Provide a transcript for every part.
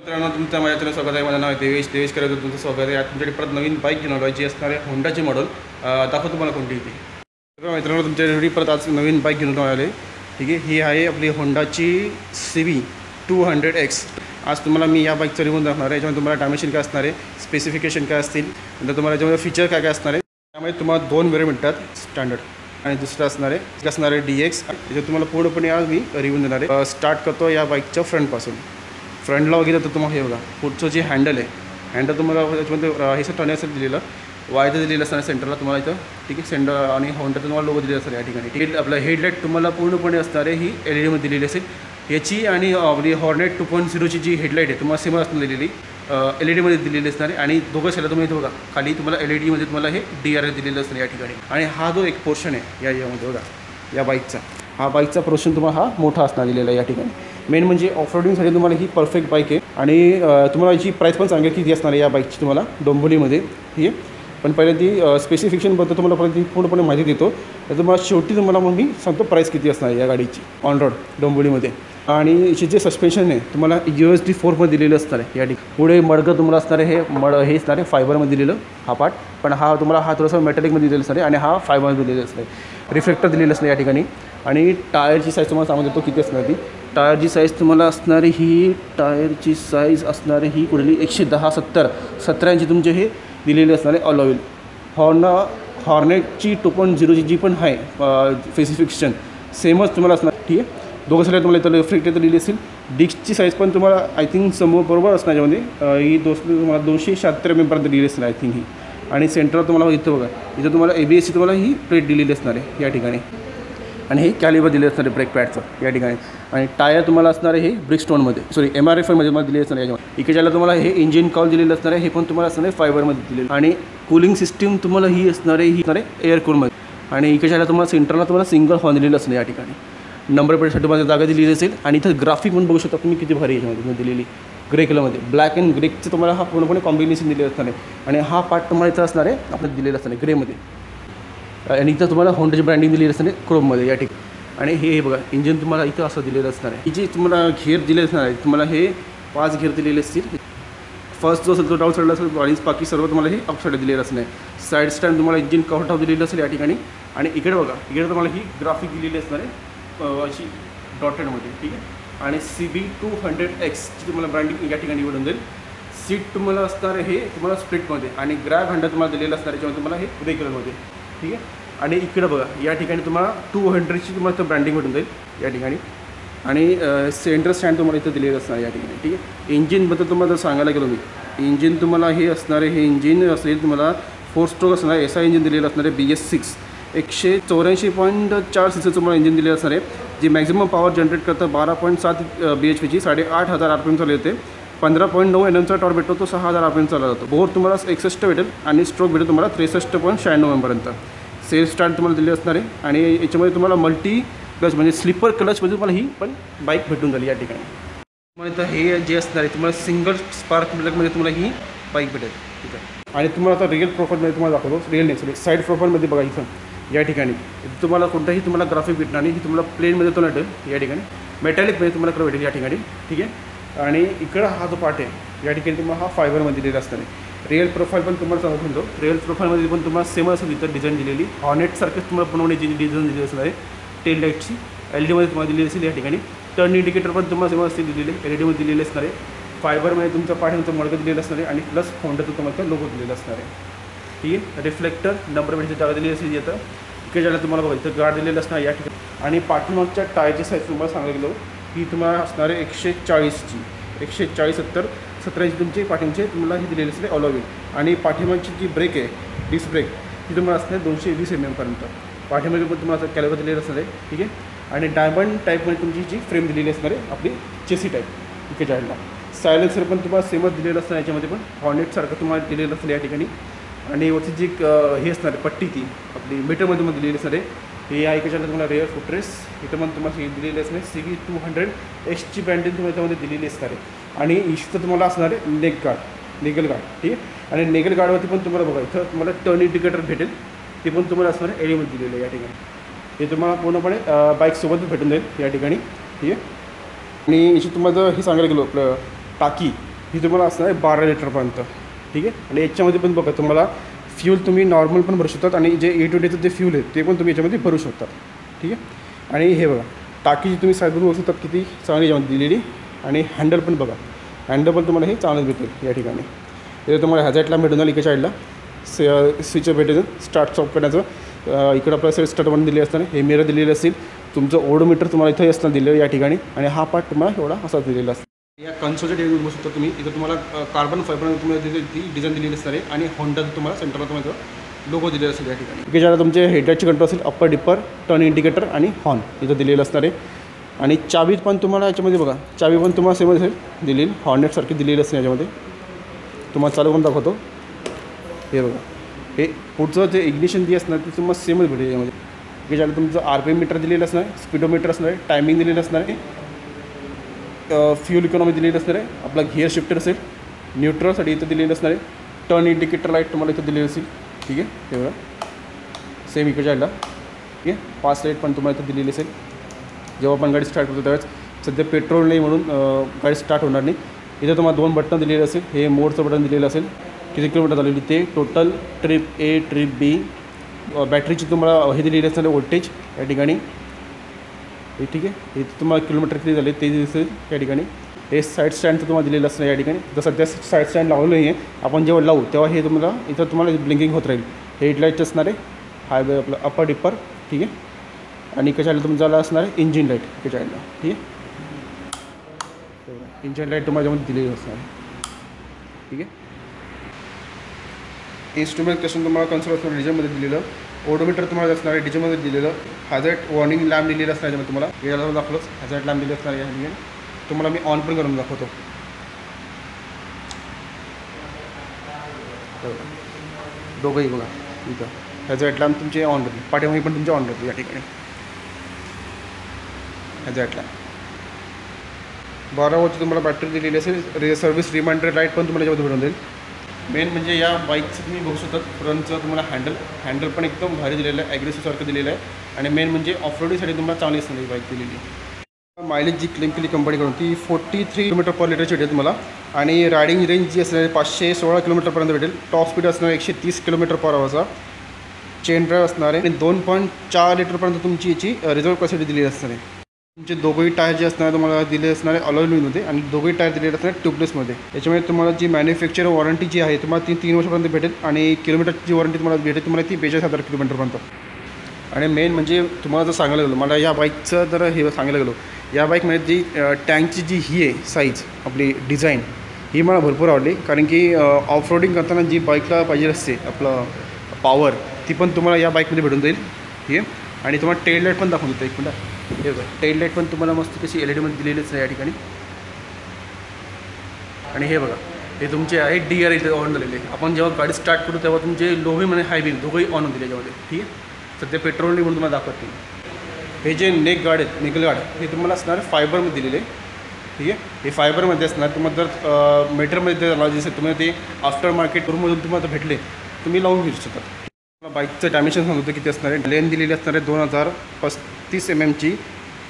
मित्रांनो, तुमच्या माझ्या चॅनल स्वागत आहे. माझं नाव आहे देवेश करायचं तुमचं स्वागत आहे. आज तुमच्याकडे परत नवीन बाईक घेऊन आलो आहे, जी असणार आहे होंडाची मॉडेल. दाखवतो तुम्हाला कोणती ती. मित्रांनो, तुमच्यासाठी परत आज नवीन बाईक घेऊन आले. ठीक आहे, ही आहे आपली होंडाची CB 200X. आज तुम्हाला मी या बाईकचं रिव्ह्यू दाखवणार आहे. याच्यामध्ये तुम्हाला डायमेन्शन काय असणार आहे, स्पेसिफिकेशन काय असतील, नंतर तुम्हाला याच्यामध्ये फीचर काय काय असणार आहे. त्यामुळे तुम्हाला 2 वेरियंट मिळतात, स्टँडर्ड आणि दुसरं असणार आहे DX. याच्यात तुम्हाला पूर्णपणे आज मी रिव्ह्यू देणार आहे. स्टार्ट करतो या बाईकच्या फ्रंटपासून. फ्रंटला वगैरे तर तुम्हाला हे बघा, पुढचं जे हँडल आहे, हँडल तुम्हाला त्याच्यामध्ये हे सर टर्निंग दिलेलं वायचं दिलेलं असणार सेंटरला तुम्हाला इथं. ठीक आहे, सेंटर आणि होंडाचं तुम्हाला लोगो दिलेलं असणार या ठिकाणी. ठीक, आपलं हेडलाईट तुम्हाला पूर्णपणे असणार आहे ही LED मध्ये दिलेली असेल याची. आणि आपली हॉर्नेट 2.0ची जी हेडलाईट आहे तुम्हाला सेम असणार दिलेली LED मध्ये दिलेली असणार आहे. आणि दोघं साईडला तुम्ही इथं बघा, खाली तुम्हाला LED मध्ये तुम्हाला हे DRL दिलेलं असणार या ठिकाणी. आणि हा जो एक पोर्शन आहे यामध्ये बघा, या बाईकचा पोर्शन तुम्हाला हा मोठा असणार दिलेला आहे या ठिकाणी. मेन म्हणजे ऑफरोडिंगसाठी तुम्हाला ही परफेक्ट बाईक आहे. आणि तुम्हाला याची प्राईस पण सांगेल किती असणार आहे या बाईकची तुम्हाला डोंबिवलीमध्ये. ठीक आहे, पण पहिले ती स्पेसिफिकेशनबद्दल तुम्हाला पहिले ती पूर्णपणे माहिती देतो. तर तुम्हाला शेवटी तुम्हाला मग मी सांगतो प्राईस किती असणार आहे या गाडीची ऑन रोड डोंबिवलीमध्ये. आणि याचे जे सस्पेन्शन आहे तुम्हाला USD 4मध्ये दिलेलं असणार आहे या ठिकाणी. पुढे मडगं तुम्हाला असणार आहे, हे असणार आहे फायबरमध्ये दिलेलं हा पार्ट, पण हा तुम्हाला हा थोडासा मेटॅलिकमध्ये दिलेलं असणार आहे आणि हा फायबरमध्ये दिलेलं असणार आहे. रिफ्लेक्टर दिलेलं असणार या ठिकाणी. आणि टायरची साईज तुम्हाला सांगून देतो किती असणार ती. टायरची साईज तुम्हाला असणारी ही कुठली 110/70 इंची तुमचे हे दिलेले असणारे अलॉईल. हॉर्नेटची 2.0ची जी पण आहे स्पेसिफिकेशन सेमच तुम्हाला असणार. ठीक आहे, दोघं साईड तुम्हाला इथं रिफ्लेक्टर दिलेली असेल. डिस्कची साईज पण तुम्हाला आय थिंक समोर बरोबर असणार याच्यामध्ये. ही तुम्हाला 276 mm पर्यंत दिलेली असणार आय थिंक ही. आणि सेंटरला तुम्हाला इथं बघा, इथं तुम्हाला ABSची तुम्हाला ही प्लेट दिलेली असणार आहे या ठिकाणी. आणि हे कॅलिबर दिले असणार आहे ब्रेक पॅडचं या ठिकाणी. आणि टायर तुम्हाला असणार आहे हे ब्रिकस्टोनमध्ये, MRF मध्ये दिले असणार आहे याच्यामध्ये. इकडच्याला तुम्हाला हे इंजिन कॉल दिलेलं असणार आहे, हे पण तुम्हाला असणार आहे फायबरमध्ये दिलेलं. आणि कूलिंग सिस्टीम तुम्हाला ही असणार आहे एअर कूलमध्ये. आणि इकडच्याला तुम्हाला सेंटरला तुम्हाला सिंगल हॉर्न दिलेलं असणार या ठिकाणी. नंबर प्लेटसाठी तुम्हाला जागा दिलेली असेल. आणि इथं ग्राफिक पण बघू शकता तुम्ही किती भारी याच्यामध्ये दिलेली ग्रे कलरमध्ये. ब्लॅक अँड ग्रेचं तुम्हाला हा पूर्णपणे कॉम्बिनेशन दिलेलं असणार आहे. आणि हा पार्ट तुम्हाला इथं असणार आहे आपल्याला दिलेलं असणार आहे ग्रेमध्ये. आणि इथं तुम्हाला होंडाची ब्रँडिंग दिलेली असणार आहे क्रोममध्ये या ठिकाणी. आणि हे बघा, इंजिन तुम्हाला इथं असं दिलेलं असणार आहे. जे तुम्हाला घेर दिले असणार आहे तुम्हाला हे 5 घेर दिलेले असतील. फर्स्ट जो असेल तो डाऊन साईडला असेल आणि बाकी सर्व तुम्हाला हे अप साईड दिलेलं असणार आहे. साईड स्टँड तुम्हाला इंजिन कव्हर टाव दिलेलं असेल या ठिकाणी. आणि इकडे बघा, इकडे तुम्हाला ही ग्राफिक दिलेली असणार आहे अशी डॉटेडमध्ये. ठीक आहे, आणि CB 200X ची तुम्हाला ब्रँडिंग या ठिकाणी निवडून जाईल. सीट तुम्हाला असणार हे तुम्हाला स्प्लिटमध्ये. आणि ग्रॅब हँडल तुम्हाला दिलेलं असणार याच्यामध्ये तुम्हाला हे ग्रे कलरमध्ये. ठीक आहे, आणि इकडे बघा या ठिकाणी तुम्हाला 200ची तुम्हाला इथं ब्रँडिंग भेटून जाईल या ठिकाणी. आणि सेंटर स्टँड तुम्हाला इथं दिलेलं असणार या ठिकाणी. ठीक आहे, इंजिनबद्दल तुम्हाला जर सांगायला गेलो मी, इंजिन तुम्हाला हे असणार आहे, हे इंजिन असेल तुम्हाला 4 स्ट्रोक असणार आहे. SI इंजिन दिलेलं असणार आहे BS6. 184.4 cc तुम्हाला इंजिन दिलेलं असणार आहे, जी मॅक्झिमम पॉवर जनरेट करतं 12.7 bhpची. 8,500 RPM चालू येते. 15.9 Nmचा टॉर्क भेटतो, तो 6,000 RPM चालला जातो. बोर तुम्हाला 61 भेटेल आणि स्ट्रोक भेटेल तुम्हाला 63.96 पर्यंत. सेल्फ स्टार्ट तुम्हाला दिले असणार आहे. आणि याच्यामध्ये तुम्हाला मल्टी क्लच म्हणजे स्लीपर क्लचमध्ये तुम्हाला ही पण बाईक भेटून झाली या ठिकाणी. तुम्हाला तर हे जे असणार आहे तुम्हाला सिंगल स्पार्क प्लगमध्ये तुम्हाला ही बाईक भेटेल. ठीक आहे, आणि तुम्हाला आता रिअल प्रोफाईलमध्ये तुम्हाला दाखवतो. रिअल नाही, साईड प्रोफाईलमध्ये बघा इथं या ठिकाणी तुम्हाला कोणताही तुम्हाला ग्राफिक भेटणार नाही. ही तुम्हाला प्लेनमध्ये तो भेटेल या ठिकाणी, मेटॅलिकमध्ये तुम्हाला कलर भेटेल या ठिकाणी. ठीक आहे, आणि इकडं हा जो पार्ट आहे या ठिकाणी तुम्हाला हा फायबरमध्ये दिलेला असणार आहे. रिअल प्रोफाईल पण तुम्हाला सांगतो, रिअल प्रोफाईलमध्ये पण तुम्हाला सेम असं इथं डिझाईन दिलेली हॉर्नेटसारखंच तुम्हाला बनवण्याची डिझाईन दिलेली असणार आहे. टेल लाईटची LED मध्ये तुम्हाला दिलेली असेल या ठिकाणी. टर्न इंडिकेटर पण तुम्हाला सेम असतील दिलेले LED मध्ये दिलेले असणार आहे. फायबरमध्ये तुमचं पाठ तुमचं मडकं दिलेलं असणार आहे. आणि प्लस होंडाचं तुम्हाला लोगो दिलेलं असणार आहे. ठीक आहे, रिफ्लेक्टर नंबर प्लेटची जागा दिलेली असेल येतं. इकडे ज्याला तुम्हाला बघा इथं गार्ड दिलेलं असणार या ठिकाणी. आणि पाठीमागच्या टायरची साईज तुम्हाला सांगायला गेलो ही तुम्हाला असणार आहे 140ची. 140/70 इंची तुमचे पाठीमागचे तुम्हाला ही दिलेली असते अलॉ व्हील. आणि पाठीमागची जी ब्रेक आहे डिस्क ब्रेक ती तुम्हाला असणार 220 mm पर्यंत. पाठीमागे पण तुम्हाला कॅलिबर दिलेलं असणार आहे. ठीक आहे, आणि डायमंड टाईपमध्ये तुमची जी फ्रेम दिलेली असणार आहे आपली चेसी टाईप इकडे जायला. सायलेन्सर पण तुम्हाला सेमच दिलेलं असणार याच्यामध्ये पण हॉर्नेटसारखं तुम्हाला दिलेलं असेल या ठिकाणी. आणि वरची जी हे असणार आहे पट्टी ती आपली मीटरमध्ये तुम्हाला दिलेली असणार आहे. हे ऐकायला तुम्हाला रेअर फुटरेस इथं पण तुम्हाला दिलेली असणार आहे. CB 200X ची ब्रँडिंग तुम्हाला त्यामध्ये दिलेली असणार आहे. आणि इथं तुम्हाला असणार आहे नेगल गार्ड. ठीक आहे, आणि नेगल गार्डवरती पण तुम्हाला बघा इथं तुम्हाला टर्न इंडिकेटर भेटेल, ते पण तुम्हाला असणार आहे LED मध्ये दिलेलं आहे या ठिकाणी. हे तुम्हाला पूर्णपणे बाईकसोबतच भेटून जाईल या ठिकाणी. ठीक आहे, आणि याची तुम्हाला हे सांगायला गेलो आपलं टाकी ही तुम्हाला असणार आहे 12 लिटरपर्यंत, ठीक आहे. आणि याच्यामध्ये पण बघा तुम्हाला फ्यूल तुम्ही नॉर्मल पण भरू शकतात आणि जे E20चं जे फ्यूल आहे ते पण तुम्ही याच्यामध्ये भरू शकता, ठीक आहे. आणि हे बघा टाकीची तुम्ही साईज बघू शकतात किती चांगली याच्यामध्ये दिलेली. आणि हँडल पण बघा, हँडल पण तुम्हाला हे चांगलं भेटेल या ठिकाणी. इथे तुम्हाला हॅझार्डला भेटून जाईल, इकडे साईडला स्विच भेटेल स्टार्ट स्टॉप करण्याचं. इकडं आपलं सेट स्टार्ट म्हणून दिले असताना हे मिरर दिलेलं असेल. तुमचं ओडोमीटर तुम्हाला इथं असताना दिलेलं या ठिकाणी. आणि हा पार्ट तुम्हाला एवढा असा दिलेला असतो. या कन्सोलच्या ठिकाणी बघू शकता तुम्ही. इथं तुम्हाला कार्बन फायबर तुम्हाला ती डिझाईन दिलेली असणार आहे आणि होंडाचं तुम्हाला सेंटरला तुम्हाला लोगो दिलेला असेल या ठिकाणी. इकडे ज्याला तुमचे हेडलाईटचे कंट्रोल असेल, अप्पर डिपर, टर्न इंडिकेटर आणि हॉर्न इथं दिलेलं असणार आहे. आणि चावी पण तुम्हाला याच्यामध्ये बघा, चावी पण तुम्हाला सेम असेल दिलेली, हॉर्नेटसारखी दिलेली असते याच्यामध्ये. तुम्हाला चालू करून दाखवतो. हे बघा, हे पुढचं जे इग्निशन जे असणार ते तुम्हाला सेमच भेटेल यामध्ये. की ज्याला तुमचं RPM मीटर दिलेलं असणार आहे, स्पीडोमीटर असणार आहे, टायमिंग दिलेलं असणार आहे, फ्यूल इकॉनॉमी दिलेली असणार आहे, आपला गिअर शिफ्टर असेल, न्यूट्रलसाठी इथं दिलेलं असणार आहे, टर्न इंडिकेटर लाईट तुम्हाला इथं दिलेली असेल, ठीक आहे. हे बघा सेम इकडे जायला, ठीक आहे. 5 लाईट पण तुम्हाला इथं दिलेली असेल. जेव्हा आपण गाडी स्टार्ट करतो त्यावेळेस सध्या पेट्रोल नाही म्हणून गाडी स्टार्ट होणार नाही. इथं तुम्हाला 2 बटन दिलेले असेल. हे मोडचं बटन दिलेलं असेल, किती किलोमीटर झालेली ते, total, trip A, trip B, बॅटरीची तुम्हाला हे दिलेली असणार व्होल्टेज या ठिकाणी, हे ठीक आहे. इथं तुम्हाला किलोमीटर किती झाले ते दिसेल या ठिकाणी. हे साईड स्टँडचं तुम्हाला दिलेलं असणार या ठिकाणी. जर सध्या साईड स्टँड लावलं नाही आहे, आपण जेव्हा लावू तेव्हा हे तुम्हाला इथं तुम्हाला ब्लिंकिंग होत राहील. हे हेडलाईट असणार आहे, हायवे आपलं अपर डिपर, ठीक आहे. आणि कशाला तुमच्याला असणार आहे इंजिन लाईट कशाला, ठीक आहे. इंजिन लाईट तुम्हाला त्यामध्ये दिलेली असणार आहे, ठीक आहे. इन्स्ट्रुमेंट कशन तुम्हाला कन्सोल असणार डिझेलमध्ये दिलेलं. ओडोमीटर तुम्हाला असणार आहे डिझेलमध्ये दिलेलं. हॅझार्ड वॉर्निंग लॅम्प दिलेलं असणार त्यामध्ये तुम्हाला. याला दाखवलंच हॅझार्ड लॅम्प दिलेलं असणार या ठिकाणी. तुम्हाला मी ऑन पण करून दाखवतो. दोघंही बघा इथं हॅझार्ड लॅम्प तुमचे ऑन राहतील, पाठीमागे पण तुमचे ऑन राहतील या ठिकाणी. हॅझार्ड लॅम्प 12 वॉटची तुम्हाला बॅटरी दिलेली असेल. सर्व्हिस रिमाइंडर लाईट पण तुम्हाला याच्यामध्ये भेटून जाईल. मेन म्हणजे या बाईकचं तुम्ही बघू शकता फ्रंटचं तुम्हाला हँडल पण एकदम भारी दिलेलं आहे, ॲग्रेसिव्हसारखं दिलेलं आहे. आणि मेन म्हणजे ऑफरोडिंगसाठी तुम्हाला चांगली असणार ही बाईक दिलेली. मायलेज जी क्लेम केली कंपनीकडून ती 43 किलोमीटर पर लिटरची भेटेल तुम्हाला. आणि रायडिंग रेंज जी असणार 516 किलोमीटरपर्यंत भेटेल. टॉप स्पीड असणार 130 किलोमीटर पर आवरचा. चेन ड्राईव्ह असणार आहे. आणि 2.4 लिटरपर्यंत तुमची याची रिझर्व कॅपॅसिटी दिलेली असणार आहे. तुमचे दोघंही टायर जे असणार तुम्हाला दिले असणार आहे अलॉय व्हीलमध्ये आणि दोघंही टायर दिलेले असणार ट्यूबलेसमध्ये. याच्यामुळे तुम्हाला जी मॅन्युफॅक्चर वॉरंटी जी आहे तुम्हाला ती 3 वर्षापर्यंत भेटेल. आणि किलोमीटरची वॉरंटी तुम्हाला भेटेल तुम्हाला ती 42,000 किलोमीटरपर्यंत. आणि मेन म्हणजे तुम्हाला जर सांगायला गेलो मला या बाईकचं जर हे सांगायला गेलो, या बाईकमध्ये जी टँकची जी ही आहे साईज आपली डिझाईन ही मला भरपूर आवडली. कारण की ऑफ रोडिंग करताना जी बाईकला पाहिजे असते आपलं पॉवर ती पण तुम्हाला या बाईकमध्ये भेटून जाईल, ठीक आहे. आणि तुम्हाला टेल लाईट पण दाखवून देतो एक मिनटं. हे बघा टेल लाईट पण तुम्हाला मस्त कशी LED दिलेलीच आहे या ठिकाणी. आणि हे बघा हे तुमचे आहे DRL इथे ऑन झालेले. आपण जेव्हा गाडी स्टार्ट करू तेव्हा तुमचे लो बीम आणि हाय बीम दोघंही ऑन होतील याच्यामध्ये, ठीक आहे. सध्या पेट्रोल नाही म्हणून तुम्हाला दाखवत नाही. हे जे नेक गार्ड आहेत निकल गार्ड हे तुम्हाला असणार फायबरमध्ये दिलेले, ठीक आहे. हे फायबरमध्ये असणार. तुम्हाला जर मीटरमध्ये लॉजिस तुम्हाला ते आफ्टर मार्केट रूममधून तुम्हाला भेटले तुम्ही लावून घेऊ शकतात. बाईकचं डायमेन्शन सांगतो किती असणार आहे. लेन दिलेली असणार आहे 2035 mm,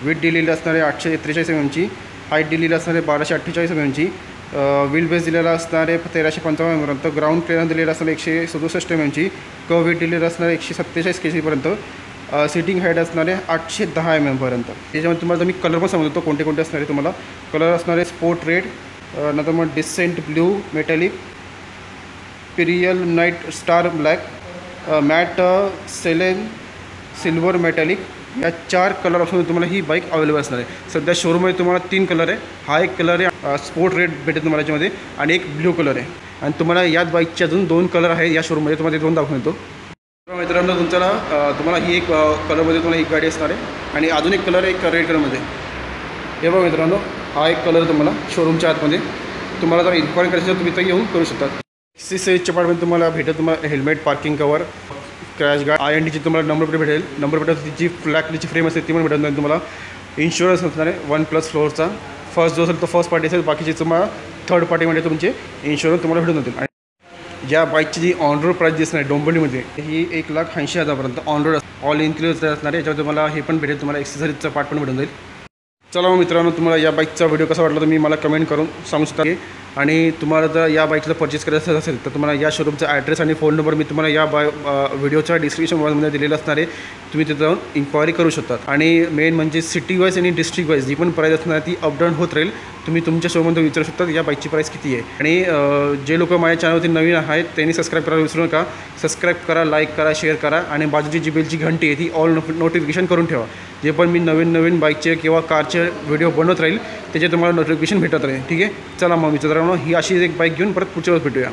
विथ दिलेली असणार आहे 843 mm, हाईट दिलेली असणार आहे 1248 mm, व्हील बेस दिलेला असणार आहे 1355 mm, ग्राउंड क्लिअरन्स दिलेला असणार 167 mm, कर्व वेट दिलेलं असणार 147 kg, सिटिंग हाईट असणार आहे 810 mm पर्यंत. त्याच्यामध्ये तुम्हाला मी कलर पण सांगतो कोणते कोणते असणार आहे. तुम्हाला कलर असणार आहे स्पोर्ट रेड, नंतर मग decent blue, metallic, pearl night star black, matte Selene silver metallic, या 4 कलर ऑप्शन तुम्हाला ही बाईक अवेलेबल असणार आहे. सध्या शोरूममध्ये तुम्हाला 3 कलर आहे. हा एक कलर आहे स्पोर्ट रेड भेटेल तुम्हाला याच्यामध्ये आणि एक ब्ल्यू कलर आहे. आणि तुम्हाला याच बाईकचे अजून 2 कलर आहे या शोरूममध्ये, तुम्हाला ते 2 दाखवून येतो. मित्रांनो तुम्हाला ही एक कलरमध्ये तुम्हाला ही गाडी असणार आहे आणि अजून एक कलर आहे एक रेड कलरमध्ये. हे बघा मित्रांनो हा एक कलर तुम्हाला शोरूमच्या आतमध्ये. तुम्हाला जर इन्क्वायरी करायचं तर तुम्ही इथं येऊन करू शकता. 66 पार्टमध्ये तुम्हाला भेटेल तुम्हाला helmet, parking cover, crash guard, INDची तुम्हाला नंबर प्लेट भेटेल. नंबर प्लेट जी फ्लॅकची फ्रेम असते ती पण भेटून जाईल तुम्हाला. इन्शुरन्स असणार आहे 1+ फ्लोअरचा. फर्स्ट जो असेल तो फर्स्ट पार्टी असेल, बाकीचे तुम्हाला थर्ड पार्टीमध्ये तुमचे इन्शुरन्स तुम्हाला भेटून जातील. आणि ज्या बाईकची जी ऑन रोड प्राईस जी असणार आहे डोंबिवलीमध्ये ही 1,80,000 पर्यंत ऑन रोड ऑल इन्क्लूड असणार आहे. याच्यावर तुम्हाला हे पण भेटेल तुम्हाला एक्सेसरीजचा पार्ट पण भेटून जाईल. चला मग मित्रांनो, तुम्हाला या बाईकचा व्हिडिओ कसा वाटला तुम्ही मला कमेंट करून सांगू शकता. आणि तुम्हाला जर या बाईकला परचेस करायचं असेल तर तुम्हाला या शोरूमचा ॲड्रेस आणि फोन नंबर मी तुम्हाला या व्हिडिओच्या डिस्क्रिप्शन बॉक्समध्ये दिलेला असणार आहे. तुम्ही तिथं जाऊन इन्क्वायरी करू शकता. आणि मेन म्हणजे सिटी वाईज आणि डिस्ट्रिक्ट वाईज जी पण प्राईस असणार ती अपडाऊन होत राहील. तुम्ही तुमच्या शोरूममध्ये विचारू शकता या बाईकची प्राईस किती आहे. आणि जे लोक माझ्या चॅनलवरती नवीन आहेत त्यांनी सबस्क्राईब करायला विसरू नका. सबस्क्राईब करा, लाईक करा, शेअर करा आणि बाजूची जी बेलची घंटी आहे ती ऑल नोटिफिकेशन करून ठेवा. जे पण मी नवीन बाईकचे किंवा कारचे व्हिडिओ बनवत राहील त्याचे तुम्हाला नोटिफिकेशन भेटत राहील. ठीक आहे. चला मग मित्रांनो, ही अशी एक बाईक घेऊन परत पुढच्या वेळेस भेटूया.